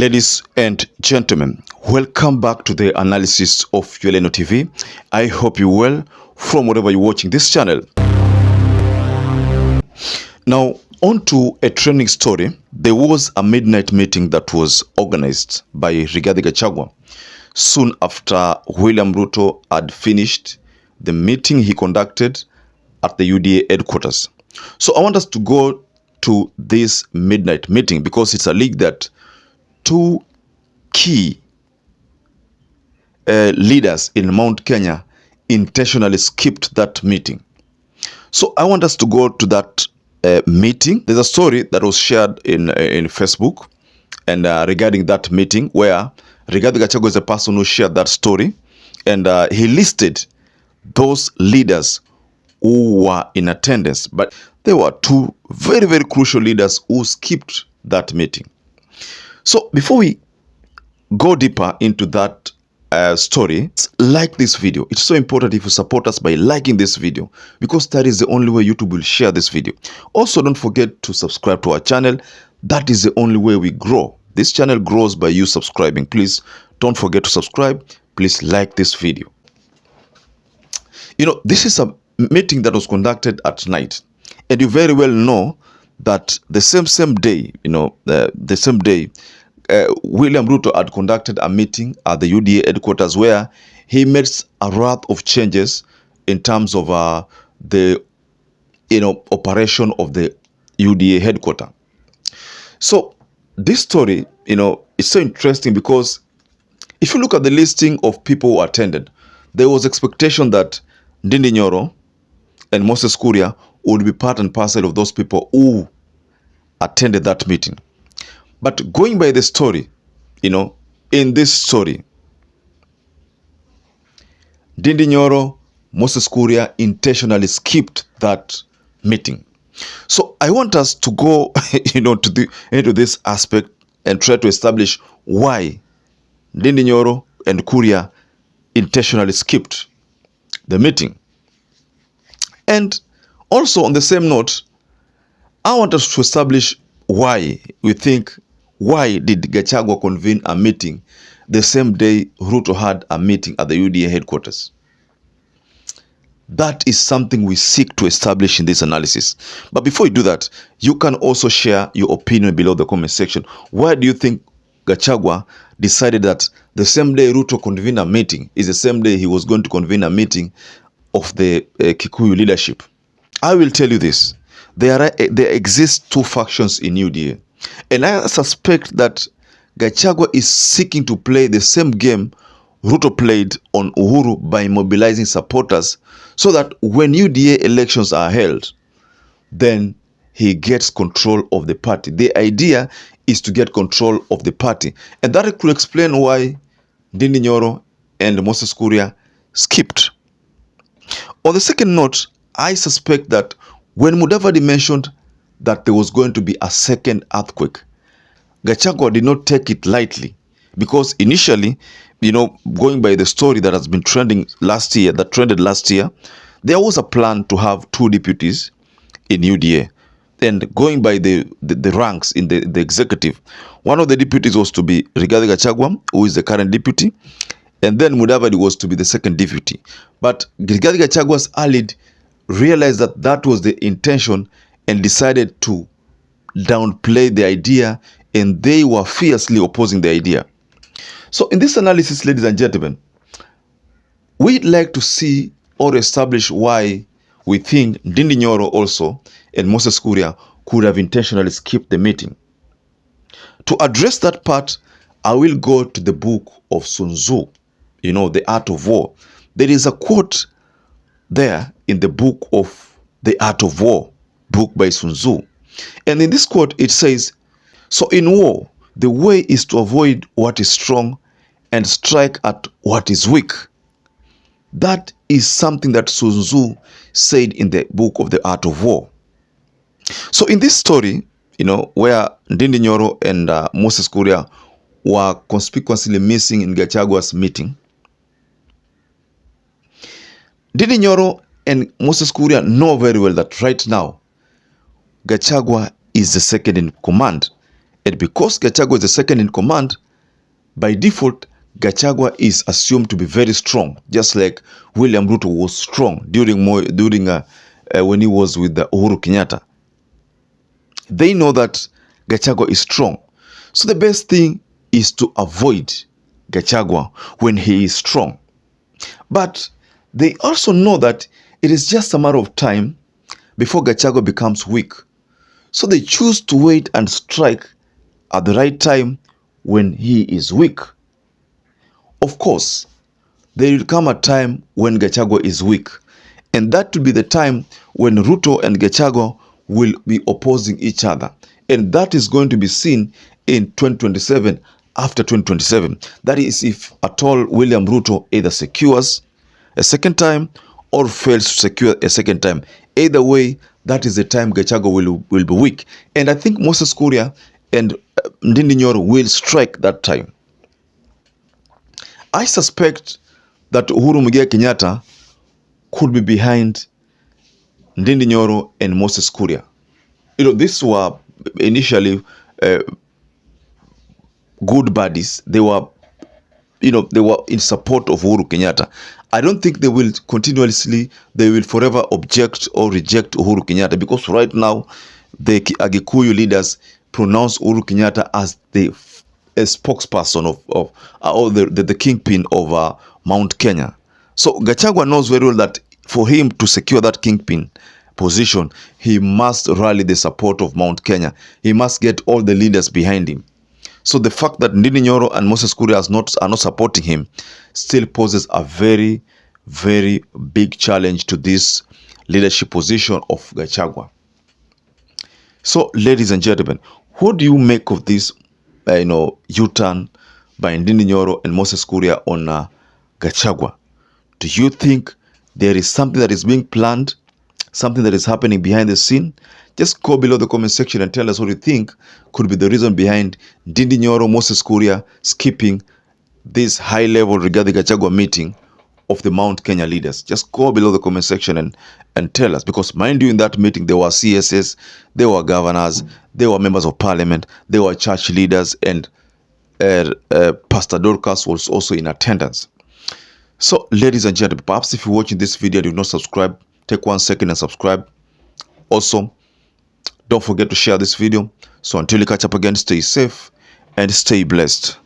Ladies and gentlemen, welcome back to the analysis of YOLENO TV. I hope you're well from wherever you're watching this channel. Now, on to a trending story. There was a midnight meeting that was organized by GACHAGUA soon after William Ruto had finished the meeting he conducted at the UDA headquarters. So I want us to go to this midnight meeting because it's alleged that two key leaders in Mount Kenya intentionally skipped that meeting. So I want us to go to that meeting. There's a story that was shared in Facebook and regarding that meeting where GACHAGUA is a person who shared that story, and he listed those leaders who were in attendance, but there were two very, very crucial leaders who skipped that meeting. So before we go deeper into that story, like this video. It's so important if you support us by liking this video, because that is the only way YouTube will share this video. Also, don't forget to subscribe to our channel. That is the only way we grow. This channel grows by you subscribing. Please don't forget to subscribe. Please like this video. You know, this is a meeting that was conducted at night, and you very well know that the same day, the same day, William Ruto had conducted a meeting at the UDA headquarters where he made a raft of changes in terms of the operation of the UDA headquarters. So this story, is so interesting because if you look at the listing of people who attended, there was expectation that NDINDI and Moses KURIA would be part and parcel of those people who attended that meeting. But going by the story, in this story, NDINDI, Moses KURIA intentionally skipped that meeting. So I want us to go, into this aspect and try to establish why NDINDI and KURIA intentionally skipped the meeting. And also on the same note, I want us to establish why did GACHAGUA convene a meeting the same day Ruto had a meeting at the UDA headquarters. That is something we seek to establish in this analysis. But before you do that, you can also share your opinion below the comment section. Why do you think GACHAGUA decided that the same day Ruto convened a meeting is the same day he was going to convene a meeting of the Kikuyu leadership? I will tell you this. There exist two factions in UDA. And I suspect that GACHAGUA is seeking to play the same game Ruto played on Uhuru by mobilizing supporters so that when UDA elections are held, then he gets control of the party. The idea is to get control of the party. And that could explain why NDINDI and Moses KURIA skipped. On the second note, I suspect that when Mudavadi mentioned that there was going to be a second earthquake, GACHAGUA did not take it lightly, because initially, going by the story that has been trended last year, there was a plan to have two deputies in UDA. And going by the ranks in the executive, one of the deputies was to be Rigathi Gachagua, who is the current deputy, and then Mudavadi was to be the second deputy. But Rigathi Gachagua's allied realized that that was the intention and decided to downplay the idea, and they were fiercely opposing the idea. So in this analysis, ladies and gentlemen, we'd like to see or establish why we think NDINDI also and Moses KURIA could have intentionally skipped the meeting. To address that part, I will go to the book of Sun Tzu, The Art of War. There is a quote there in the book of The Art of War, book by Sun Tzu. And in this quote, it says, "So in war, the way is to avoid what is strong and strike at what is weak." That is something that Sun Tzu said in the book of The Art of War. So in this story, where NDINDI and Moses KURIA were conspicuously missing in GACHAGUA's meeting, NDINDI and Moses KURIA know very well that right now GACHAGUA is the second in command, And because Gachagua is the second in command, by default, Gachagua is assumed to be very strong, just like William Ruto was strong during when he was with the Uhuru Kenyatta. They know that Gachagua is strong. So the best thing is to avoid Gachagua when he is strong. But they also know that it is just a matter of time before Gachagua becomes weak. So they choose to wait and strike at the right time when he is weak. Of course, there will come a time when Gachagua is weak. And that will be the time when Ruto and Gachagua will be opposing each other. And that is going to be seen in 2027, after 2027. That is, if at all William Ruto either secures a second time or fails to secure a second time. Either way, that is the time Gachagua will be weak. And I think Moses Kuria and Ndindi Nyoro will strike that time. I suspect that Uhuru Muigai Kenyatta could be behind Ndindi Nyoro and Moses Kuria. These were initially good buddies. They were in support of Uhuru Kenyatta. I don't think they will forever object or reject Uhuru Kenyatta, because right now the Agikuyu leaders pronounce Uhuru Kenyatta as the spokesperson of the kingpin of Mount Kenya. So Gachagua knows very well that for him to secure that kingpin position, he must rally the support of Mount Kenya. He must get all the leaders behind him. So the fact that Ndindi Nyoro and Moses Kuria are not supporting him still poses a very, very big challenge to this leadership position of Gachagua. So, ladies and gentlemen, what do you make of this U-turn by Ndindi Nyoro and Moses Kuria on Gachagua? Do you think there is something that is being planned, something that is happening behind the scene? Just go below the comment section and tell us what you think could be the reason behind Ndindi Nyoro, Moses Kuria skipping this high-level regarding Gachagua meeting of the Mount Kenya leaders. Just go below the comment section and tell us, because mind you, in that meeting there were CSS, there were governors, there were members of parliament, there were church leaders, and Pastor Dorcas was also in attendance. So, ladies and gentlemen, perhaps if you're watching this video and you've not subscribed, take 1 second and subscribe. Also, don't forget to share this video. So until you catch up again, stay safe and stay blessed.